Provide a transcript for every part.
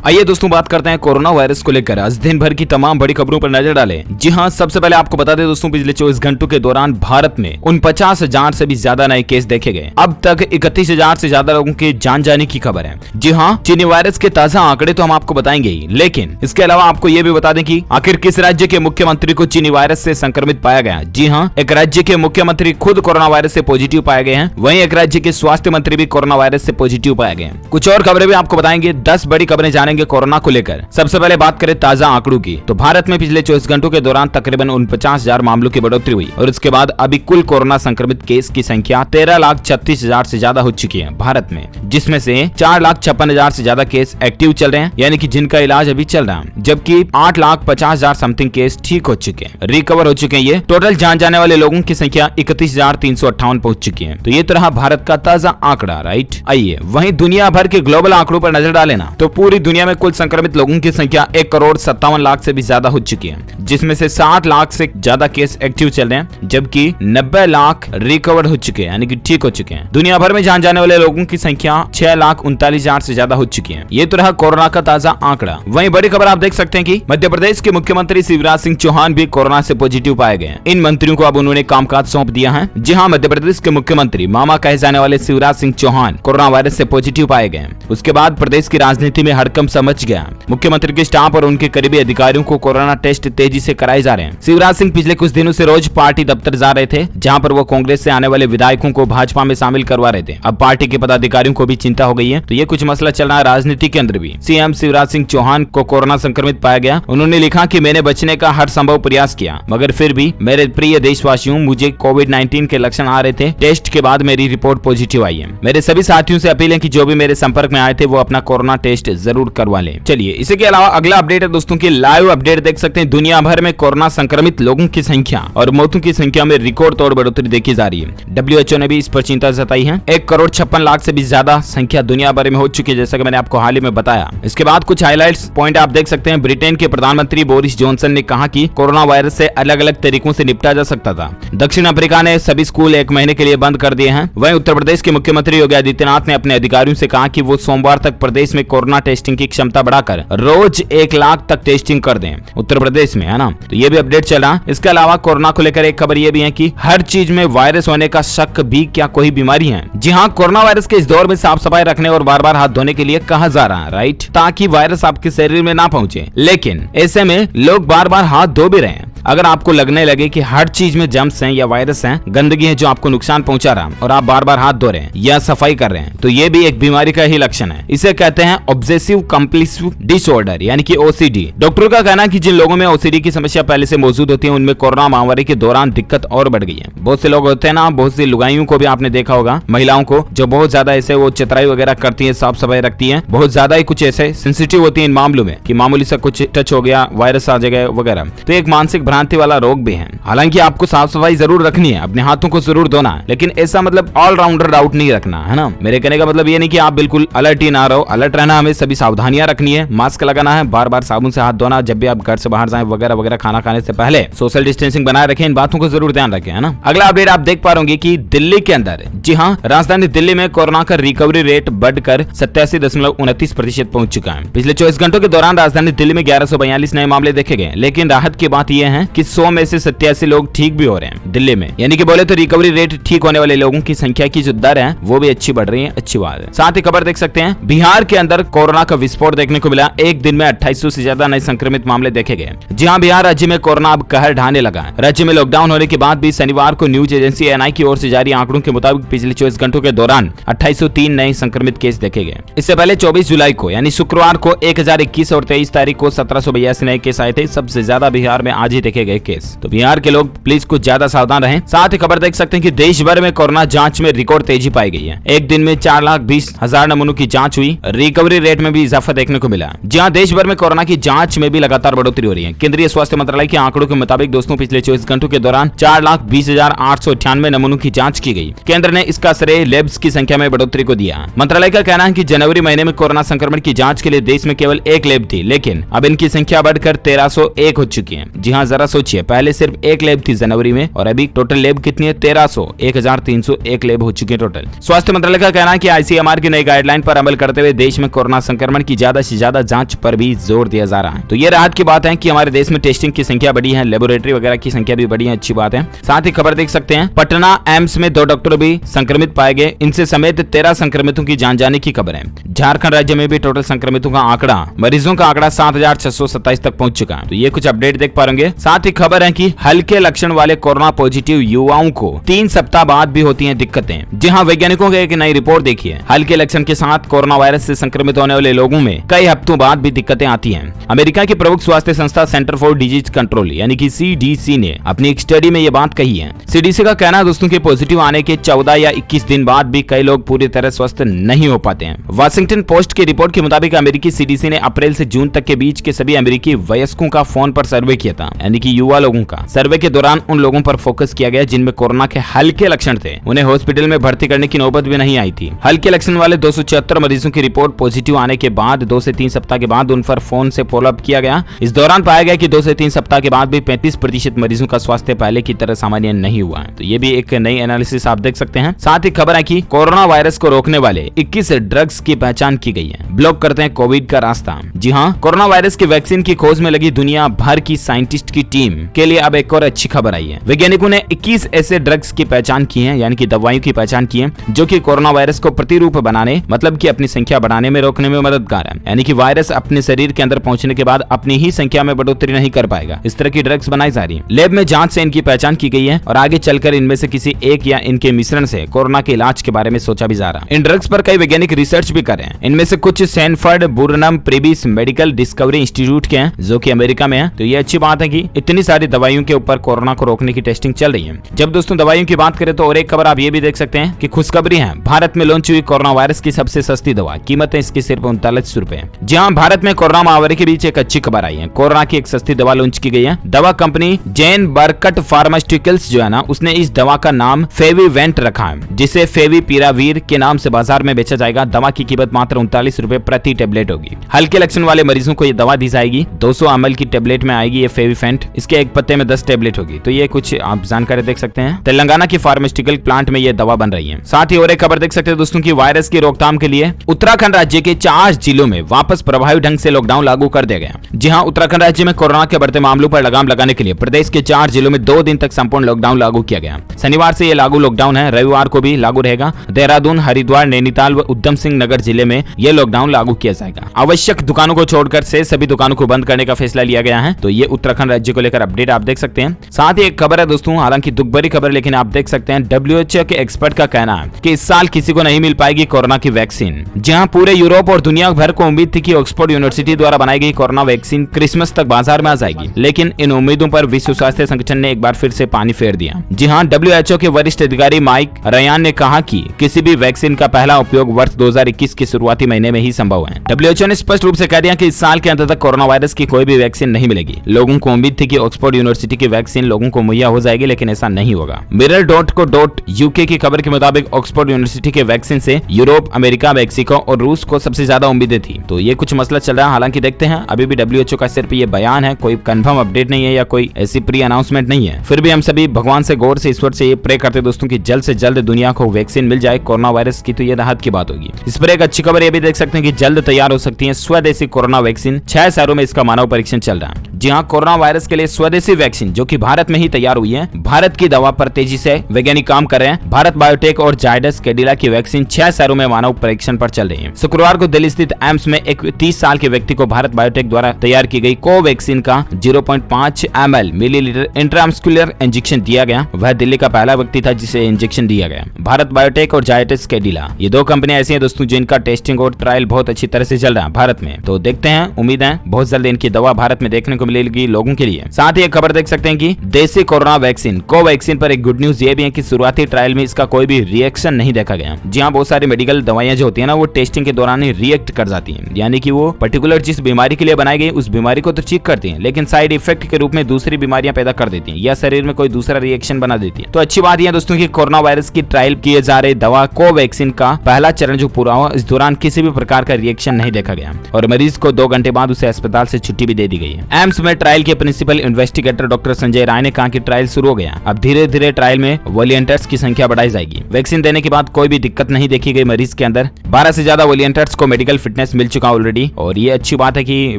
आइए दोस्तों बात करते हैं कोरोना वायरस को लेकर आज दिन भर की तमाम बड़ी खबरों पर नजर डालें। जी हां, सबसे पहले आपको बता दें दोस्तों, पिछले 24 घंटों के दौरान भारत में 49,000 से भी ज्यादा नए केस देखे गए। अब तक 31,000 से ज्यादा लोगों के जान जाने की खबर है। जी हां, चीनी वायरस के ताजा आंकड़े तो हम आपको बताएंगे ही, लेकिन इसके अलावा आपको ये भी बता दें कि आखिर किस राज्य के मुख्यमंत्री को चीनी वायरस से संक्रमित पाया गया। जी हाँ, एक राज्य के मुख्यमंत्री खुद कोरोना वायरस से पॉजिटिव पाए गए हैं, वहीं एक राज्य के स्वास्थ्य मंत्री भी कोरोना वायरस से पॉजिटिव पाए गए हैं। कुछ और खबरें भी आपको बताएंगे, 10 बड़ी खबरें जानेंगे कोरोना को लेकर। सबसे पहले बात करें ताजा आंकड़ों की, तो भारत में पिछले 24 घंटों के दौरान तकरीबन 49,000 मामलों की बढ़ोतरी हुई और इसके बाद अभी कुल कोरोना संक्रमित केस की संख्या 13,36,000 से ज्यादा हो चुकी है भारत में, जिसमें से 4,56,000 से ज्यादा केस एक्टिव चल रहे हैं, यानी कि जिनका इलाज अभी चल रहा है, जबकि 8,50,000 समथिंग केस ठीक हो चुके हैं, रिकवर हो चुके हैं। ये टोटल जान जाने वाले लोगों की संख्या 31,358 पहुंच चुकी है। तो ये तो रहा भारत का ताजा आंकड़ा, राइट। आइए वहीं दुनिया भर के ग्लोबल आंकड़ों पर नजर डालें ना, तो पूरी दुनिया में कुल संक्रमित लोगों की संख्या 1,57,00,000 से भी ज्यादा हो चुकी है, जिसमें से 60 लाख से ज्यादा केस एक्टिव चल रहे हैं, जबकि 90 लाख रिकवर हो चुके हैं, यानी कि ठीक हो चुके हैं। दुनिया भर में जान जाने वाले लोगों की संख्या 6,39,000 से ज्यादा हो चुकी है। ये तो रहा कोरोना का ताजा आंकड़ा। वहीं बड़ी खबर आप देख सकते हैं कि मध्य प्रदेश के मुख्यमंत्री शिवराज सिंह चौहान भी कोरोना से पॉजिटिव पाए गए हैं। इन मंत्रियों को अब उन्होंने कामकाज सौंप दिया है। जी हाँ, मध्य प्रदेश के मुख्यमंत्री मामा कहे जाने वाले शिवराज सिंह चौहान कोरोना वायरस से पॉजिटिव पाए गए। उसके बाद प्रदेश की राजनीति में हड़कंप मच गया। मुख्यमंत्री के स्टाफ और उनके करीबी अधिकारियों को कोरोना टेस्ट तेजी से कराए जा रहे हैं। शिवराज सिंह पिछले कुछ दिनों से रोज पार्टी दफ्तर जा रहे थे, जहां पर वो कांग्रेस से आने वाले विधायकों को भाजपा में शामिल करवा रहे थे। अब पार्टी के पदाधिकारियों को भी चिंता हो गई है, तो ये कुछ मसला चल रहा है राजनीति के अंदर भी। सीएम शिवराज सिंह चौहान को कोरोना संक्रमित पाया गया। उन्होंने लिखा कि मैंने बचने का हर संभव प्रयास किया, मगर फिर भी मेरे प्रिय देशवासियों, मुझे कोविड-19 के लक्षण आ रहे थे। टेस्ट के बाद मेरी रिपोर्ट पॉजिटिव आई है। मेरे सभी साथियों से अपील है कि जो भी मेरे संपर्क में आए थे वो अपना कोरोना टेस्ट जरूर करवा लें। चलिए इसके अलावा अगला अपडेट है दोस्तों की लाइव अपडेट देख सकते हैं। दुनिया भर में कोरोना संक्रमित लोगों की संख्या और मौतों की संख्या में रिकॉर्ड तोड़ बढ़ोतरी देखी जा रही है। WHO ने भी इस पर चिंता जताई है। 1,56,00,000 से भी ज्यादा संख्या दुनिया भर में हो चुकी है, जैसा कि मैंने आपको हाल ही में बताया। इसके बाद कुछ हाइलाइट्स पॉइंट आप देख सकते हैं। ब्रिटेन के प्रधानमंत्री बोरिस जॉनसन ने कहा कि कोरोना वायरस से अलग अलग तरीकों से निपटा जा सकता था। दक्षिण अफ्रीका ने सभी स्कूल 1 महीने के लिए बंद कर दिए हैं। वहीं उत्तर प्रदेश के मुख्यमंत्री योगी आदित्यनाथ ने अपने अधिकारियों से कहा कि वो सोमवार तक प्रदेश में कोरोना टेस्टिंग की क्षमता बढ़ाकर रोज 1 लाख तक टेस्टिंग कर दें उत्तर प्रदेश में, है ना। तो ये भी अपडेट चला। इसके अलावा कोरोना को लेकर एक खबर ये भी है कि हर चीज में वायरस होने का शक भी क्या कोई बीमारी है। जी हाँ, कोरोना वायरस के इस दौर में साफ सफाई रखने और बार बार हाथ धोने के लिए कहा जा रहा है, राइट, ताकि वायरस आपके शरीर में ना पहुंचे। लेकिन ऐसे में लोग बार बार हाथ धो भी रहे हैं। अगर आपको लगने लगे कि हर चीज में जर्म्स हैं या वायरस हैं, गंदगी है जो आपको नुकसान पहुंचा रहा है, और आप बार बार हाथ धो रहे हैं या सफाई कर रहे हैं, तो ये भी एक बीमारी का ही लक्षण है। इसे कहते हैं ऑब्सेसिव कंपल्सिव डिसऑर्डर, यानी कि OCD। डॉक्टरों का कहना है कि जिन लोगों में OCD की समस्या पहले से मौजूद होती है, उनमें कोरोना महामारी के दौरान दिक्कत और बढ़ गई है। बहुत से लोग होते हैं ना, बहुत सी लुगाइयों को भी आपने देखा होगा, महिलाओं को, जो बहुत ज्यादा ऐसे वो चतराई वगैरह करती है, साफ सफाई रखती है, बहुत ज्यादा ही कुछ ऐसे सेंसिटिव होती है इन मामलों में कि मामूली सा कुछ टच हो गया, वायरस आ जाएगा वगैरह। तो एक मानसिक भ्रांति वाला रोग भी है। हालांकि आपको साफ सफाई जरूर रखनी है, अपने हाथों को जरूर धोना है, लेकिन ऐसा मतलब ऑलराउंडर डाउट नहीं रखना, है ना। मेरे कहने का मतलब ये नहीं कि आप बिल्कुल अलर्ट ही ना रहो। अलर्ट रहना, हमें सभी सावधानियां रखनी है, मास्क लगाना है, बार बार साबुन से हाथ धोना, जब भी आप घर से बाहर जाएं वगैरह वगैरह, खाना खाने से पहले सोशल डिस्टेंसिंग बनाए रखें। इन बातों को जरूर ध्यान रखें, है ना। अगला अपडेट आप देख पा रहे कि दिल्ली के अंदर, जी हाँ, राजधानी दिल्ली में कोरोना का रिकवरी रेट बढ़कर 87.29% पहुंच चुका है। पिछले 24 घंटों के दौरान राजधानी दिल्ली में 1142 नए मामले देखे गए, लेकिन राहत की बात यह है कि 100 में से 87 लोग ठीक भी हो रहे हैं दिल्ली में, यानी कि बोले तो रिकवरी रेट, ठीक होने वाले लोगों की संख्या की जो दर है वो भी अच्छी बढ़ रही है, अच्छी बात है। साथ ही खबर देख सकते हैं, बिहार के अंदर कोरोना का विस्फोट देखने को मिला। एक दिन में 2800 से ज्यादा नए संक्रमित मामले देखे गए। जी हाँ, बिहार राज्य में कोरोना अब कहर ढाने लगा है। राज्य में लॉकडाउन होने के बाद भी शनिवार को न्यूज एजेंसी NI की ओर से जारी आंकड़ों के मुताबिक पिछले 24 घंटों के दौरान 2803 नए संक्रमित केस देखे गए। इससे पहले 24 जुलाई को यानी शुक्रवार को 1021 और 23 तारीख को 1782 नए केस आए थे। सबसे ज्यादा बिहार में आज ही देखे गए केस। तो बिहार के लोग प्लीज कुछ ज्यादा सावधान रहें। साथ ही खबर देख सकते हैं कि देश भर में कोरोना जांच में रिकॉर्ड तेजी पाई गई है। एक दिन में 4,20,000 नमूनों की जांच हुई। रिकवरी रेट में भी इजाफा देखने को मिला। जहां देश भर में कोरोना की जांच में भी लगातार बढ़ोतरी हो रही है। केंद्रीय स्वास्थ्य मंत्रालय के आंकड़ों के मुताबिक दोस्तों पिछले 24 घंटों के दौरान 4,20,898 नमूनों की जांच की गई। केंद्र ने इसका श्रेय लैब्स की संख्या में बढ़ोतरी को दिया। मंत्रालय का कहना है कि जनवरी महीने में कोरोना संक्रमण की जांच के लिए देश में केवल 1 लैब थी, लेकिन अब इनकी संख्या बढ़कर 1301 हो चुकी है। जी हाँ, जरा जरा सोचिए, पहले सिर्फ एक लैब थी जनवरी में और अभी टोटल लैब कितनी है? 1301 लैब हो चुकी है टोटल। स्वास्थ्य मंत्रालय का कहना है कि आईसीएमआर की नई गाइडलाइन पर अमल करते हुए देश में कोरोना संक्रमण की ज्यादा से ज्यादा जांच पर भी जोर दिया जा रहा है। तो ये राहत की बात है कि हमारे देश में टेस्टिंग की संख्या बढ़ी है, लेबोरेटरी वगैरह की संख्या भी बढ़ी है, अच्छी बात है। साथ ही खबर देख सकते हैं, पटना एम्स में 2 डॉक्टर भी संक्रमित पाए गए, इनसे समेत 13 संक्रमितों की जान जाने की खबर है। झारखंड राज्य में भी टोटल संक्रमितों का आंकड़ा, मरीजों का आंकड़ा 7627 तक पहुंच चुका है। तो ये कुछ अपडेट देख पा रहे। साथ ही खबर है कि हल्के लक्षण वाले कोरोना पॉजिटिव युवाओं को 3 सप्ताह बाद भी होती हैं दिक्कतें। जी हाँ, वैज्ञानिकों की एक नई रिपोर्ट देखी है, हल्के लक्षण के साथ कोरोना वायरस से संक्रमित होने वाले लोगों में कई हफ्तों बाद भी दिक्कतें आती हैं। अमेरिका की प्रमुख स्वास्थ्य संस्था सेंटर फॉर डिजीज कंट्रोल यानी कि CDC ने अपनी एक स्टडी में ये बात कही है। CDC का कहना है दोस्तों कि पॉजिटिव आने के 14 या 21 दिन बाद भी कई लोग पूरी तरह स्वस्थ नहीं हो पाते हैं। वाशिंगटन पोस्ट की रिपोर्ट के मुताबिक अमेरिकी CDC ने अप्रैल से जून तक के बीच के सभी अमेरिकी वयस्कों का फोन पर सर्वे किया था, यानी कि युवा लोगों का। सर्वे के दौरान उन लोगों पर फोकस किया गया जिनमें कोरोना के हल्के लक्षण थे, उन्हें हॉस्पिटल में भर्ती करने की नौबत भी नहीं आई थी। हल्के लक्षण वाले 274 मरीजों की रिपोर्ट पॉजिटिव आने के बाद 2 से 3 सप्ताह के बाद उन पर फोन से फॉलोअप किया गया। इस दौरान पाया गया कि 2 से 3 सप्ताह के बाद भी 35% मरीजों का स्वास्थ्य पहले की तरह सामान्य नहीं हुआ है। तो ये भी एक नई एनालिसिस आप देख सकते हैं। साथ ही खबर है कि कोरोना वायरस को रोकने वाले 21 ड्रग्स की पहचान की गई है, ब्लॉक करते हैं कोविड का रास्ता। जी हाँ, कोरोना वायरस की वैक्सीन की खोज में लगी दुनिया भर की साइंटिस्ट की टीम के लिए अब एक और अच्छी खबर आई है। वैज्ञानिकों ने 21 ऐसे ड्रग्स की पहचान की है, यानी कि दवाइयों की पहचान की है, जो कि कोरोना वायरस को प्रतिरूप बनाने, मतलब कि अपनी संख्या बढ़ाने में रोकने में मददगार है। यानी कि वायरस अपने शरीर के अंदर पहुंचने के बाद अपनी ही संख्या में बढ़ोतरी नहीं कर पाएगा। इस तरह की ड्रग्स बनाई जा रही है। लैब में जांच से इनकी पहचान की गई है और आगे चलकर इनमें से किसी एक या इनके मिश्रण से कोरोना के इलाज के बारे में सोचा भी जा रहा है। इन ड्रग्स पर कई वैज्ञानिक रिसर्च भी कर रहे हैं। इनमें से कुछ सैनफोर्ड बुरनम प्रीबिस मेडिकल डिस्कवरी इंस्टीट्यूट के हैं, जो कि अमेरिका में है। तो ये अच्छी बात है कि इतनी सारी दवाइयों के ऊपर कोरोना को रोकने की टेस्टिंग चल रही है। जब दोस्तों दवाइयों की बात करें तो और एक खबर आप ये भी देख सकते हैं कि खुशखबरी है, भारत में लॉन्च हुई कोरोना वायरस की सबसे सस्ती दवा, कीमत है इसकी सिर्फ 39 रुपए। जी हाँ, भारत में कोरोना महामारी के बीच एक अच्छी खबर आई है। कोरोना की एक सस्ती दवा लॉन्च की गई है। दवा कंपनी जैन बरकट फार्मास्यूटिकल्स जो है ना, उसने इस दवा का नाम फेविवेंट रखा है, जिसे फेविपिरावीर के नाम से बाजार में बेचा जाएगा। दवा की कीमत मात्र 39 रुपए प्रति टेबलेट होगी। हल्के लक्षण वाले मरीजों को ये दवा दी जाएगी। 200 ml की टेबलेट में आएगी ये फेविफेंट। इसके एक पत्ते में 10 टेबलेट होगी। तो ये कुछ आप जानकारी देख सकते हैं। तेलंगाना की फार्मास्यूटिकल प्लांट में ये दवा बन रही है। साथ ही और एक खबर देख सकते हैं दोस्तों की वायरस की रोकथाम के लिए उत्तराखंड राज्य के 4 जिलों में वापस प्रभावी ढंग से लॉकडाउन लागू कर दिया गया। जी हाँ, उत्तराखंड राज्य में कोरोना के बढ़ते मामलों पर लगाम लगाने के लिए प्रदेश के 4 जिलों में 2 दिन तक संपूर्ण लॉकडाउन लागू किया गया। शनिवार से ये लागू लॉकडाउन है, रविवार को भी लागू रहेगा। देहरादून, हरिद्वार, नैनीताल व उधम सिंह नगर जिले में ये लॉकडाउन लागू किया जाएगा। आवश्यक दुकानों को छोड़कर से सभी दुकानों को बंद करने का फैसला लिया गया है। तो ये उत्तराखंड राज्य को लेकर अपडेट आप देख सकते हैं। साथ ही एक खबर है दोस्तों, हालांकि दुख भरी खबर, लेकिन आप देख सकते हैं WHO के एक्सपर्ट का कहना है कि इस साल किसी को नहीं मिल पाएगी कोरोना की वैक्सीन। जहां पूरे यूरोप और दुनिया भर को उम्मीद थी कि ऑक्सफोर्ड यूनिवर्सिटी द्वारा बनाई गई कोरोना वैक्सीन क्रिसमस तक बाजार में आ जाएगी, लेकिन इन उम्मीदों पर विश्व स्वास्थ्य संगठन ने एक बार फिर से पानी फेर दिया। जी हाँ, WHO के वरिष्ठ अधिकारी माइक रयान ने कहा कि किसी भी वैक्सीन का पहला उपयोग वर्ष 2021 के शुरुआती महीने में ही संभव है। WHO ने स्पष्ट रूप से कह दिया कि इस साल के अंत तक कोरोना वायरस की कोई भी वैक्सीन नहीं मिलेगी। लोगों को उम्मीद थी कि ऑक्सफोर्ड यूनिवर्सिटी की वैक्सीन लोगों को मुहैया हो जाएगी, लेकिन ऐसा नहीं होगा। Mirror.co.uk की खबर के मुताबिक ऑक्सफोर्ड यूनिवर्सिटी के वैक्सीन से यूरोप, अमेरिका, मेक्सिको और रूस को सबसे ज्यादा उम्मीदें थी। तो ये कुछ मसला चल रहा है। हालांकि देखते हैं, अभी भी WHO का सिर्फ ये बयान है, कोई कंफर्म अपडेट नहीं है या कोई ऐसी प्री अनाउंसमेंट नहीं है। फिर भी हम सभी भगवान से गौर से, ईश्वर से ये प्रे करते दोस्तों की जल्द से जल्द दुनिया को वैक्सीन मिल जाए कोरोना वायरस की। तो ये राहत की बात होगी। इस पर एक अच्छी खबर ये भी देख सकते हैं कि जल्द तैयार हो सकती है स्वदेशी कोरोना वैक्सीन। 6 शहरों में इसका मानव परीक्षण चल रहा है। जी हाँ, कोरोना वायरस के लिए स्वदेशी वैक्सीन जो कि भारत में ही तैयार हुई है। भारत की दवा पर तेजी से वैज्ञानिक काम कर रहे हैं। भारत बायोटेक और जायडस कैडिला की वैक्सीन 6 शहरों में मानव परीक्षण पर चल रही है। शुक्रवार को दिल्ली स्थित एम्स में एक 30 साल के व्यक्ति को भारत बायोटेक द्वारा तैयार की गई कोवैक्सीन का 0.5 ml मिलीलीटर इंट्रामस्कुलर इंजेक्शन दिया गया। वह दिल्ली का पहला व्यक्ति था जिसे इंजेक्शन दिया गया। भारत बायोटेक और जायडस कैडिला, ये 2 कंपनियां ऐसी हैं दोस्तों जिनका टेस्टिंग और ट्रायल बहुत अच्छी तरह से चल रहा है भारत में। तो देखते हैं, उम्मीद है बहुत जल्द इनकी दवा भारत में देखने को मिलेगी लोगों के लिए। साथ ही एक खबर देख सकते हैं कि देसी कोरोना वैक्सीन कोवैक्सीन पर एक गुड न्यूज ये भी है कि शुरुआती ट्रायल में इसका कोई भी रिएक्शन नहीं देखा गया। जी हाँ, बहुत सारी मेडिकल दवाइयां जो होती है ना, वो टेस्टिंग के दौरान ही रिएक्ट कर जाती हैं, यानी कि वो पर्टिकुलर जिस बीमारी के लिए बनाई गई उस बीमारी को तो ठीक करती हैं, लेकिन साइड इफेक्ट के रूप में दूसरी बीमारियां पैदा कर देती हैं या शरीर में कोई दूसरा रिएक्शन बना देती है। तो अच्छी बात यह दोस्तों की कोरोना वायरस की ट्रायल किए जा रहे दवा कोवैक्सीन का पहला चरण जो पूरा हुआ, इस दौरान किसी भी प्रकार का रिएक्शन नहीं देखा गया और मरीज को 2 घंटे बाद उसे अस्पताल से छुट्टी भी दे दी गई है। एम्स में ट्रायल के principal principal investigator doctor Sanjay Rai ने कहा कि ट्रायल शुरू हो गया। अब धीरे धीरे ट्रायल में वॉलंटियर्स की संख्या बढ़ाई जाएगी। वैक्सीन देने के बाद कोई भी दिक्कत नहीं देखी गई मरीज के अंदर। 12 से ज्यादा वॉलंटियर्स को मेडिकल फिटनेस मिल चुका ऑलरेडी, और ये अच्छी बात है कि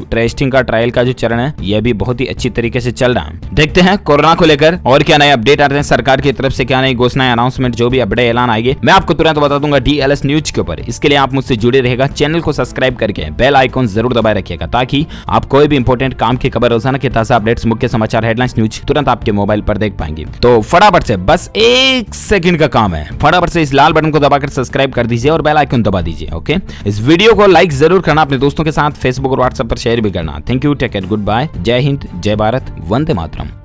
टेस्टिंग का ट्रायल का जो चरण है यह भी बहुत ही अच्छी तरीके से चल रहा है। देखते हैं कोरोना को लेकर और क्या नए अपडेट आते हैं, सरकार की तरफ से क्या नई घोषणाएं, अनाउंसमेंट, जो भी बड़े ऐलान आएंगे मैं आपको तुरंत बता दूंगा DLS न्यूज के ऊपर। इसके लिए आप मुझसे जुड़े रहेगा, चैनल को सब्सक्राइब करके बेल आइकॉन जरूर दबाए रखिएगा ताकि आप कोई भी इंपॉर्टेंट काम की खबर, रोजाना के ताजा अपडेट्स, मुख्य समाचार, हेडलाइंस, न्यूज तुरंत आपके मोबाइल पर देख पाएंगे। तो फटाफट से बस 1 सेकंड का काम है, फटाफट से इस लाल बटन को दबाकर सब्सक्राइब कर दीजिए और बेल आइकन दबा दीजिए। ओके, इस वीडियो को लाइक जरूर करना, अपने दोस्तों के साथ फेसबुक और व्हाट्सएप पर शेयर भी करना। Thank you, take care, good bye, जय हिंद, जय भारत, वंदे मातरम।